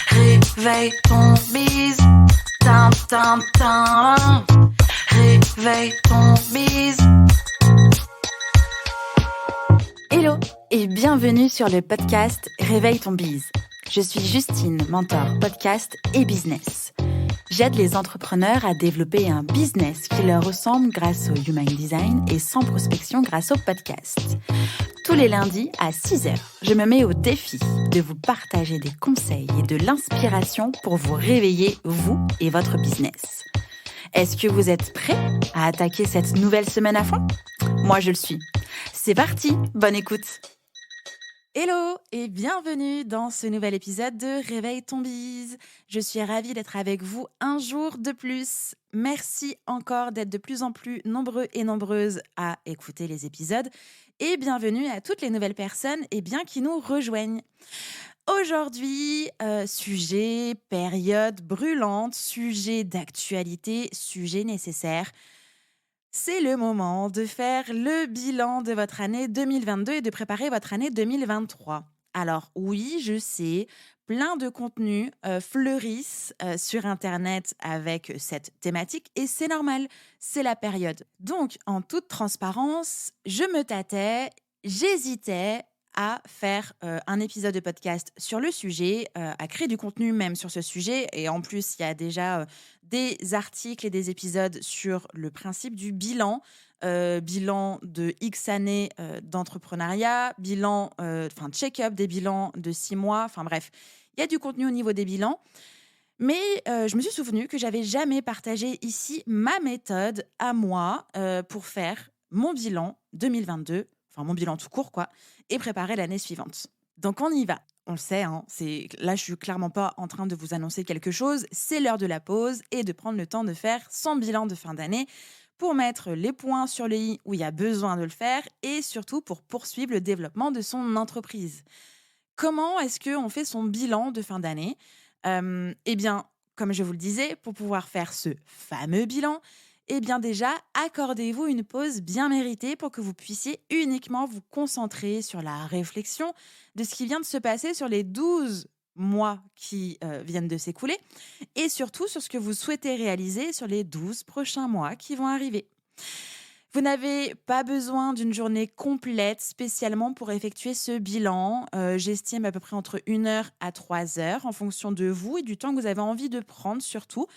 Réveille ton bise, tin tin tin. Réveille ton bise. Hello et bienvenue sur le podcast Réveille ton bise. Je suis Justine, mentor podcast et business. J'aide les entrepreneurs à développer un business qui leur ressemble grâce au Human Design et sans prospection grâce au podcast. Tous les lundis à 6h, je me mets au défi de vous partager des conseils et de l'inspiration pour vous réveiller, vous et votre business. Est-ce que vous êtes prêts à attaquer cette nouvelle semaine à fond ? Moi, je le suis. C'est parti, bonne écoute. Hello et bienvenue dans ce nouvel épisode de Réveille ton bise. Je suis ravie d'être avec vous un jour de plus. Merci encore d'être de plus en plus nombreux et nombreuses à écouter les épisodes et bienvenue à toutes les nouvelles personnes qui nous rejoignent. Aujourd'hui, sujet, période brûlante, sujet d'actualité, sujet nécessaire. C'est le moment de faire le bilan de votre année 2022 et de préparer votre année 2023. Alors oui, je sais, plein de contenus fleurissent sur Internet avec cette thématique et c'est normal, c'est la période. Donc, en toute transparence, je me tâtais, j'hésitais à faire un épisode de podcast sur le sujet, à créer du contenu même sur ce sujet. Et en plus, il y a déjà des articles et des épisodes sur le principe du bilan. Bilan de X années d'entrepreneuriat, bilan, check-up des bilans de 6 mois. Enfin bref, il y a du contenu au niveau des bilans. Mais je me suis souvenu que j'avais jamais partagé ici ma méthode à moi pour faire mon bilan 2022, enfin mon bilan tout court quoi, et préparer l'année suivante. Donc on y va. On le sait, hein, là je suis clairement pas en train de vous annoncer quelque chose, c'est l'heure de la pause et de prendre le temps de faire son bilan de fin d'année pour mettre les points sur les i où il y a besoin de le faire et surtout pour poursuivre le développement de son entreprise. Comment est-ce qu'on fait son bilan de fin d'année ? Eh bien, comme je vous le disais, pour pouvoir faire ce fameux bilan, eh bien déjà, accordez-vous une pause bien méritée pour que vous puissiez uniquement vous concentrer sur la réflexion de ce qui vient de se passer sur les 12 mois qui viennent de s'écouler et surtout sur ce que vous souhaitez réaliser sur les 12 prochains mois qui vont arriver. Vous n'avez pas besoin d'une journée complète spécialement pour effectuer ce bilan. J'estime à peu près entre 1 heure à 3 heures en fonction de vous et du temps que vous avez envie de prendre surtout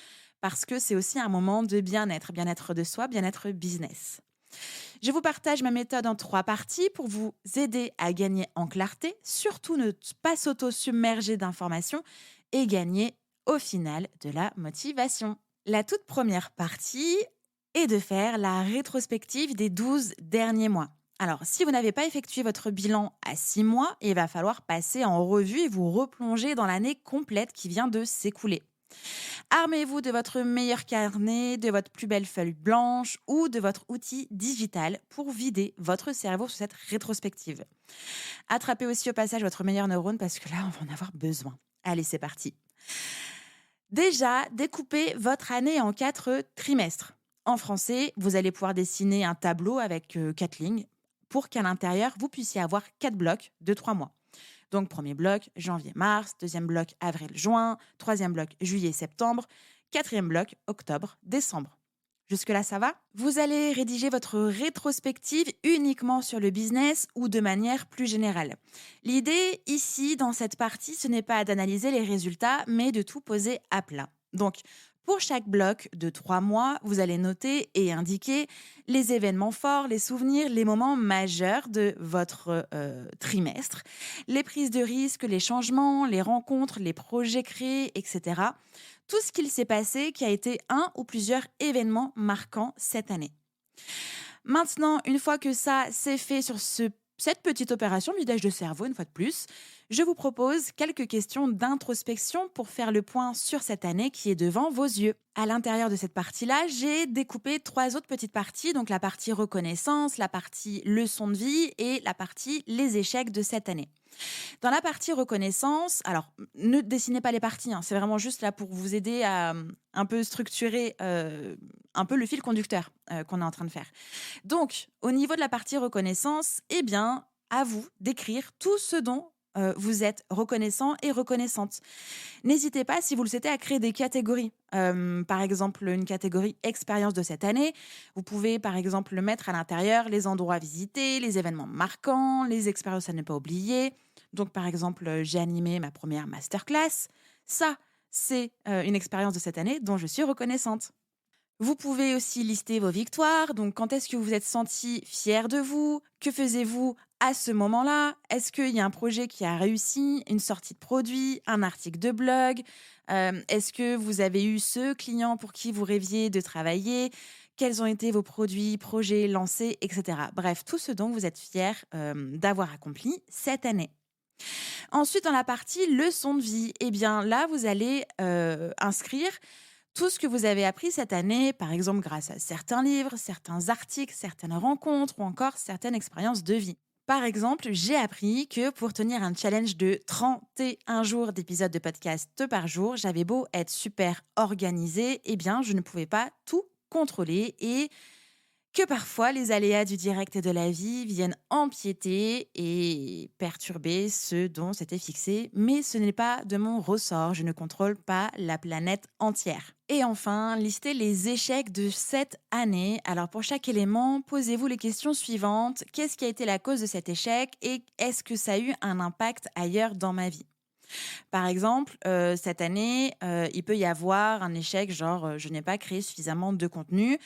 parce que c'est aussi un moment de bien-être de soi, bien-être business. Je vous partage ma méthode en 3 parties pour vous aider à gagner en clarté, surtout ne pas s'auto-submerger d'informations et gagner au final de la motivation. La toute première partie est de faire la rétrospective des 12 derniers mois. Alors, si vous n'avez pas effectué votre bilan à 6 mois, il va falloir passer en revue et vous replonger dans l'année complète qui vient de s'écouler. Armez-vous de votre meilleur carnet, de votre plus belle feuille blanche ou de votre outil digital pour vider votre cerveau sur cette rétrospective. Attrapez aussi au passage votre meilleur neurone parce que là, on va en avoir besoin. Allez, c'est parti. Déjà, découpez votre année en 4 trimestres. En français, vous allez pouvoir dessiner un tableau avec 4 lignes pour qu'à l'intérieur, vous puissiez avoir 4 blocs de 3 mois. Donc, premier bloc, janvier-mars, deuxième bloc, avril-juin, troisième bloc, juillet-septembre, quatrième bloc, octobre-décembre. Jusque-là, ça va ? Vous allez rédiger votre rétrospective uniquement sur le business ou de manière plus générale. L'idée ici, dans cette partie, ce n'est pas d'analyser les résultats, mais de tout poser à plat. Donc, pour chaque bloc de 3 mois, vous allez noter et indiquer les événements forts, les souvenirs, les moments majeurs de votre trimestre, les prises de risques, les changements, les rencontres, les projets créés, etc. Tout ce qu'il s'est passé qui a été un ou plusieurs événements marquants cette année. Maintenant, une fois que ça c'est fait sur cette petite opération vidage de cerveau, une fois de plus, je vous propose quelques questions d'introspection pour faire le point sur cette année qui est devant vos yeux. À l'intérieur de cette partie-là, j'ai découpé 3 autres petites parties, donc la partie reconnaissance, la partie leçon de vie et la partie les échecs de cette année. Dans la partie reconnaissance, alors ne dessinez pas les parties, hein, c'est vraiment juste là pour vous aider à un peu structurer un peu le fil conducteur qu'on est en train de faire. Donc, au niveau de la partie reconnaissance, eh bien, à vous d'écrire tout ce dont vous êtes reconnaissant et reconnaissante. N'hésitez pas, si vous le souhaitez, à créer des catégories. Par exemple, une catégorie expérience de cette année. Vous pouvez, par exemple, mettre à l'intérieur les endroits visités, les événements marquants, les expériences à ne pas oublier. Donc, par exemple, j'ai animé ma première masterclass. Ça, c'est une expérience de cette année dont je suis reconnaissante. Vous pouvez aussi lister vos victoires. Donc, quand est-ce que vous êtes senti fier de vous? Que faisiez-vous à ce moment-là? Est-ce qu'il y a un projet qui a réussi, une sortie de produit, un article de blog? Est-ce que vous avez eu ce client pour qui vous rêviez de travailler? Quels ont été vos produits, projets lancés, etc. Bref, tout ce dont vous êtes fier d'avoir accompli cette année. Ensuite, dans la partie leçon de vie, eh bien là, vous allez inscrire tout ce que vous avez appris cette année, par exemple grâce à certains livres, certains articles, certaines rencontres ou encore certaines expériences de vie. Par exemple, j'ai appris que pour tenir un challenge de 31 jours d'épisodes de podcast par jour, j'avais beau être super organisée, eh bien, je ne pouvais pas tout contrôler et que parfois les aléas du direct et de la vie viennent empiéter et perturber ce dont c'était fixé, mais ce n'est pas de mon ressort, je ne contrôle pas la planète entière. Et enfin, listez les échecs de cette année. Alors pour chaque élément, posez-vous les questions suivantes. Qu'est-ce qui a été la cause de cet échec et est-ce que ça a eu un impact ailleurs dans ma vie ? Par exemple, cette année, il peut y avoir un échec genre je n'ai pas créé suffisamment de contenu.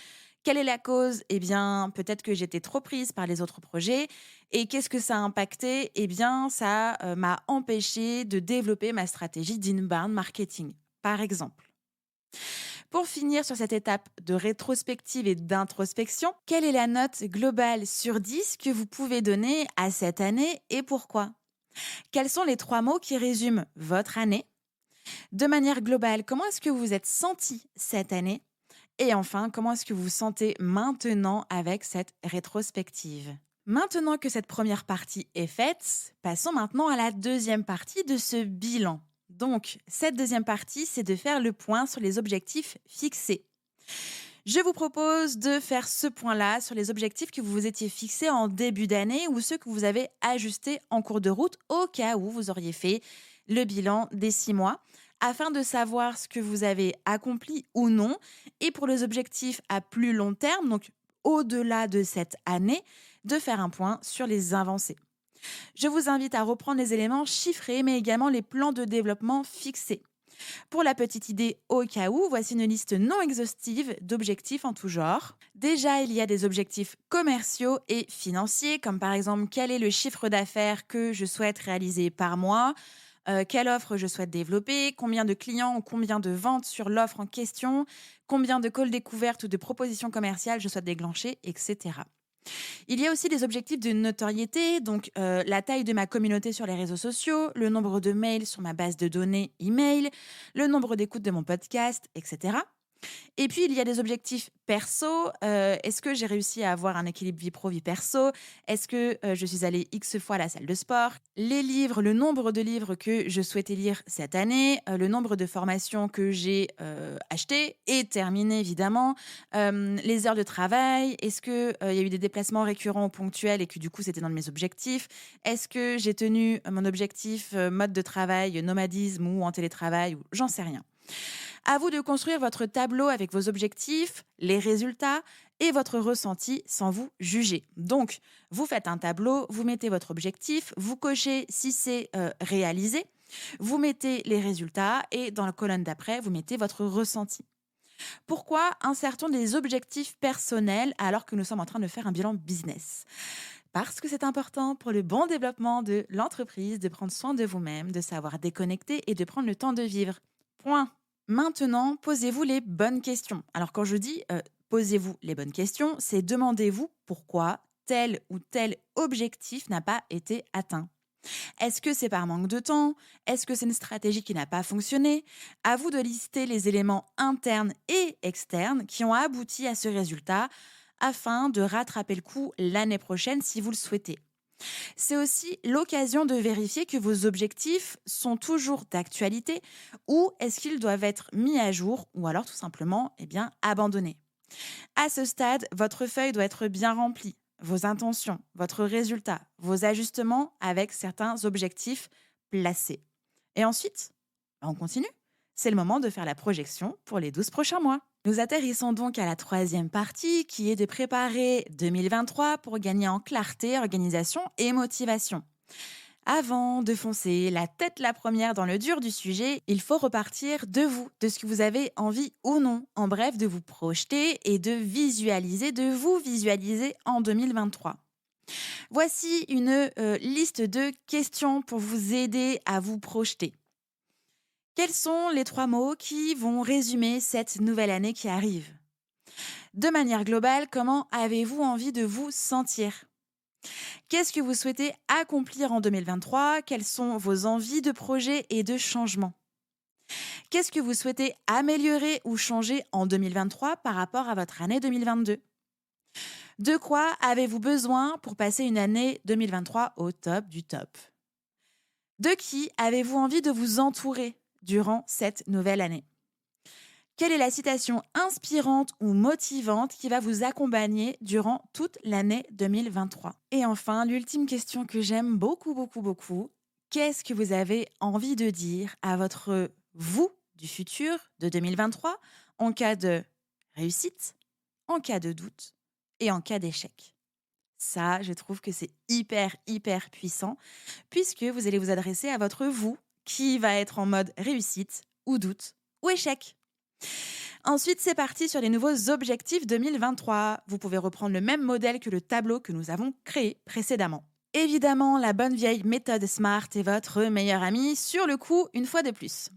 Quelle est la cause ? Eh bien, peut-être que j'étais trop prise par les autres projets. Et qu'est-ce que ça a impacté ? Eh bien, ça m'a empêché de développer ma stratégie d'inbound marketing, par exemple. Pour finir sur cette étape de rétrospective et d'introspection, quelle est la note globale sur 10 que vous pouvez donner à cette année et pourquoi ? Quels sont les 3 mots qui résument votre année ? De manière globale, comment est-ce que vous vous êtes senti cette année ? Et enfin, comment est-ce que vous vous sentez maintenant avec cette rétrospective ? Maintenant que cette première partie est faite, passons maintenant à la deuxième partie de ce bilan. Donc, cette deuxième partie, c'est de faire le point sur les objectifs fixés. Je vous propose de faire ce point-là sur les objectifs que vous vous étiez fixés en début d'année ou ceux que vous avez ajustés en cours de route au cas où vous auriez fait le bilan des 6 mois afin de savoir ce que vous avez accompli ou non. Et pour les objectifs à plus long terme, donc au-delà de cette année, de faire un point sur les avancées. Je vous invite à reprendre les éléments chiffrés, mais également les plans de développement fixés. Pour la petite idée au cas où, voici une liste non exhaustive d'objectifs en tout genre. Déjà, il y a des objectifs commerciaux et financiers, comme par exemple quel est le chiffre d'affaires que je souhaite réaliser par mois, quelle offre je souhaite développer, combien de clients ou combien de ventes sur l'offre en question, combien de calls découvertes ou de propositions commerciales je souhaite déclencher, etc. Il y a aussi des objectifs de notoriété, donc la taille de ma communauté sur les réseaux sociaux, le nombre de mails sur ma base de données email, le nombre d'écoutes de mon podcast, etc. Et puis, il y a des objectifs perso. Est-ce que j'ai réussi à avoir un équilibre vie pro, vie perso ? Est-ce que je suis allée X fois à la salle de sport ? Les livres, le nombre de livres que je souhaitais lire cette année, le nombre de formations que j'ai achetées et terminées, évidemment, les heures de travail. Est-ce qu'il y a eu des déplacements récurrents ou ponctuels et que du coup, c'était dans mes objectifs ? Est-ce que j'ai tenu mon objectif mode de travail, nomadisme ou en télétravail ou j'en sais rien. À vous de construire votre tableau avec vos objectifs, les résultats et votre ressenti sans vous juger. Donc, vous faites un tableau, vous mettez votre objectif, vous cochez si c'est réalisé, vous mettez les résultats et dans la colonne d'après, vous mettez votre ressenti. Pourquoi insère-t-on des objectifs personnels alors que nous sommes en train de faire un bilan business ? Parce que c'est important pour le bon développement de l'entreprise de prendre soin de vous-même, de savoir déconnecter et de prendre le temps de vivre. Point. Maintenant, posez-vous les bonnes questions. Alors quand je dis posez-vous les bonnes questions, c'est demandez-vous pourquoi tel ou tel objectif n'a pas été atteint. Est-ce que c'est par manque de temps ? Est-ce que c'est une stratégie qui n'a pas fonctionné ? À vous de lister les éléments internes et externes qui ont abouti à ce résultat afin de rattraper le coup l'année prochaine si vous le souhaitez. C'est aussi l'occasion de vérifier que vos objectifs sont toujours d'actualité ou est-ce qu'ils doivent être mis à jour ou alors tout simplement abandonnés. À ce stade, votre feuille doit être bien remplie. vos intentions, votre résultat, vos ajustements avec certains objectifs placés. Et ensuite, on continue. C'est le moment de faire la projection pour les 12 prochains mois. Nous atterrissons donc à la troisième partie qui est de préparer 2023 pour gagner en clarté, organisation et motivation. Avant de foncer la tête la première dans le dur du sujet, il faut repartir de vous, de ce que vous avez envie ou non. En bref, de vous projeter et de vous visualiser en 2023. Voici une liste de questions pour vous aider à vous projeter. Quels sont les 3 mots qui vont résumer cette nouvelle année qui arrive ? De manière globale, comment avez-vous envie de vous sentir ? Qu'est-ce que vous souhaitez accomplir en 2023 ? Quelles sont vos envies de projet et de changement ? Qu'est-ce que vous souhaitez améliorer ou changer en 2023 par rapport à votre année 2022 ? De quoi avez-vous besoin pour passer une année 2023 au top du top ? De qui avez-vous envie de vous entourer durant cette nouvelle année ? Quelle est la citation inspirante ou motivante qui va vous accompagner durant toute l'année 2023 ? Et enfin, l'ultime question que j'aime beaucoup, qu'est-ce que vous avez envie de dire à votre vous du futur de 2023 en cas de réussite, en cas de doute et en cas d'échec ? Ça, je trouve que c'est hyper puissant puisque vous allez vous adresser à votre vous qui va être en mode réussite ou doute ou échec. Ensuite, c'est parti sur les nouveaux objectifs 2023. Vous pouvez reprendre le même modèle que le tableau que nous avons créé précédemment. Évidemment, la bonne vieille méthode SMART est votre meilleure amie sur le coup, une fois de plus.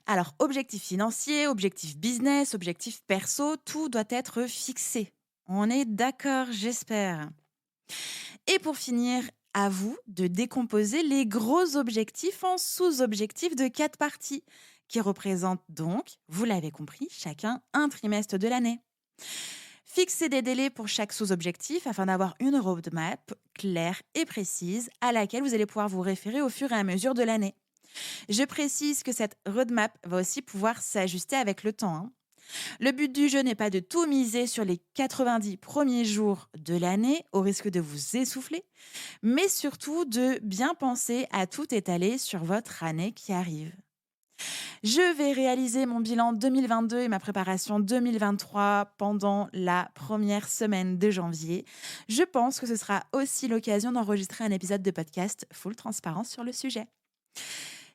Alors, objectif financier, objectif business, objectif perso, tout doit être fixé. On est d'accord, j'espère. Et pour finir, à vous de décomposer les gros objectifs en sous-objectifs de 4 parties, qui représentent donc, vous l'avez compris, chacun un trimestre de l'année. Fixez des délais pour chaque sous-objectif afin d'avoir une roadmap claire et précise à laquelle vous allez pouvoir vous référer au fur et à mesure de l'année. Je précise que cette roadmap va aussi pouvoir s'ajuster avec le temps. Le but du jeu n'est pas de tout miser sur les 90 premiers jours de l'année au risque de vous essouffler, mais surtout de bien penser à tout étaler sur votre année qui arrive. Je vais réaliser mon bilan 2022 et ma préparation 2023 pendant la première semaine de janvier. Je pense que ce sera aussi l'occasion d'enregistrer un épisode de podcast full transparence sur le sujet.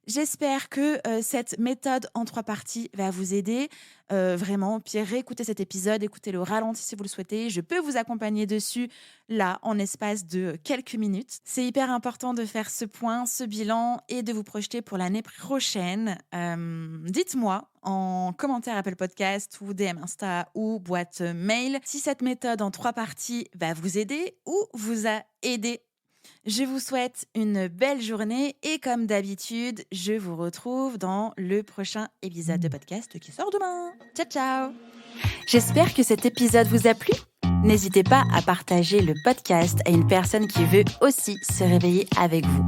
J'espère que cette méthode en 3 parties va vous aider. Vraiment, Pierre, réécoutez cet épisode, écoutez-le au ralenti si vous le souhaitez. Je peux vous accompagner dessus, là, en espace de quelques minutes. C'est hyper important de faire ce point, ce bilan et de vous projeter pour l'année prochaine. Dites-moi en commentaire Apple Podcast ou DM Insta ou boîte mail si cette méthode en 3 parties va vous aider ou vous a aidé. Je vous souhaite une belle journée et comme d'habitude, je vous retrouve dans le prochain épisode de podcast qui sort demain. Ciao, ciao! J'espère que cet épisode vous a plu. N'hésitez pas à partager le podcast à une personne qui veut aussi se réveiller avec vous.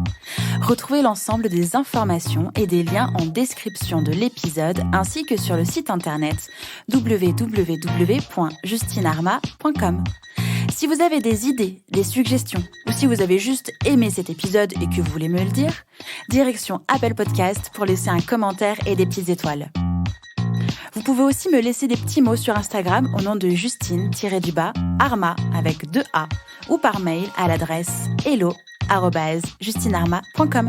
Retrouvez l'ensemble des informations et des liens en description de l'épisode ainsi que sur le site internet www.justinarma.com. Si vous avez des idées, des suggestions, ou si vous avez juste aimé cet épisode et que vous voulez me le dire, direction Apple Podcast pour laisser un commentaire et des petites étoiles. Vous pouvez aussi me laisser des petits mots sur Instagram au nom de Justine-Arma avec 2 A ou par mail à l'adresse hello@justinarma.com.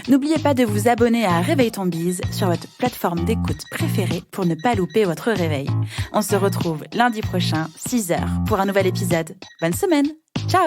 N'oubliez pas de vous abonner à Réveille ton bise sur votre plateforme d'écoute préférée pour ne pas louper votre réveil. On se retrouve lundi prochain, 6h, pour un nouvel épisode. Bonne semaine. Ciao!